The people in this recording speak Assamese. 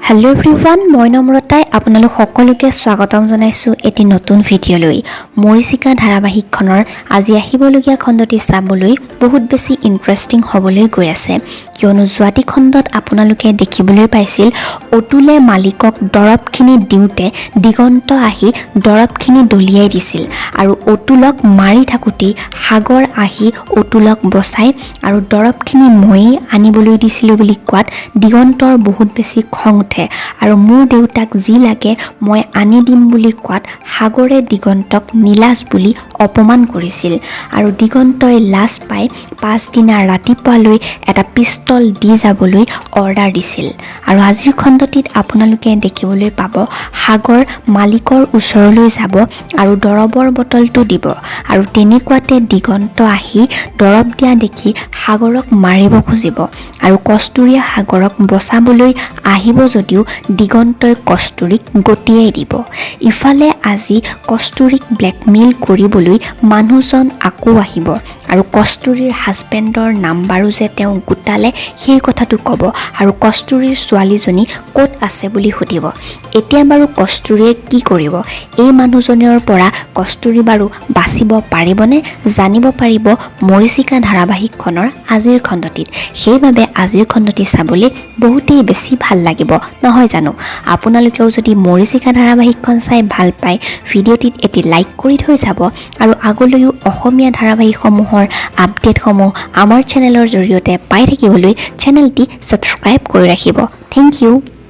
হেল্ল' এভৰিৱান, মই নম্ৰতাই আপোনালোক সকলোকে স্বাগতম জনাইছোঁ এটি নতুন ভিডিঅ'লৈ। মৰিচিকা ধাৰাবাহিকখনৰ আজি আহিবলগীয়া খণ্ডটি চাবলৈ বহুত বেছি ইণ্টাৰেষ্টিং হ'বলৈ গৈ আছে, কিয়নো যোৱাটি খণ্ডত আপোনালোকে দেখিবলৈ পাইছিল অতুলে মালিকক দৰৱখিনি দিওঁতে দিগন্ত আহি দৰৱখিনি দলিয়াই দিছিল আৰু অতুলক মাৰি থাকোঁতেই সাগৰ আহি অতুলক বচাই আৰু দৰৱখিনি ময়েই আনিবলৈ দিছিলোঁ বুলি কোৱাত দিগন্তৰ বহুত বেছি খং উঠে আৰু মোৰ দেউতাক যি লাগে মই আনি দিম বুলি কোৱাত সাগৰে দিগন্তক নীলাজ বুলি অপমান কৰিছিল আৰু দিগন্তই লাজ পাই পাছদিনা ৰাতিপুৱালৈ এটা পিষ্টল দি যাবলৈ অৰ্ডাৰ দিছিল। আৰু আজিৰ খণ্ডটিত আপোনালোকে দেখিবলৈ পাব সাগৰ মালিকৰ ওচৰলৈ যাব আৰু দৰৱৰ বটলটো দিব আৰু তেনেকুৱাতে দিগন্ত আহি দৰৱ দিয়া দেখি সাগৰক মাৰিব খুজিব আৰু কস্তুৰীয়ে সাগৰক বচাবলৈ আহিব যদিও দিগন্তই কস্তুৰীক গতিয়াই দিব। ইফালে আজি কস্তুৰীক ব্লেকমেইল কৰিবলৈ মানুহজন আকৌ আহিব আৰু কস্তুৰীৰ হাজবেণ্ডৰ নাম্বাৰো যে তেওঁ গোটালে সেই কথাটো ক'ব আৰু কস্তুৰীৰ ছোৱালীজনী ক'ত আছে বুলি সুধিব। এতিয়া বাৰু কস্তুৰীয়ে কি কৰিব? এই মানুহজনৰ পৰা কস্তুৰী বাৰু বাচিব পাৰিবনে? জানিব পাৰিব মৰিচিকা ধাৰাবাহিকখনৰ আজিৰ খণ্ডটিত। সেইবাবে আজিৰ খণ্ডটি চাবলৈ বহুতেই বেছি ভাল লাগিব, নহয় জানো? আপোনালোকেও যদি মৰিচিকা ধাৰাবাহিকখন চাই ভাল পায় ভিডিঅ'টিত এটি লাইক কৰি থৈ যাব আৰু আগলৈও অসমীয়া ধাৰাবাহিকসমূহৰ আপডেটসমূহ আমাৰ চেনেলৰ জৰিয়তে পাই থাকিবলৈ চেনেলটি ছাবস্ক্ৰাইব কৰি ৰাখিব। Thank U.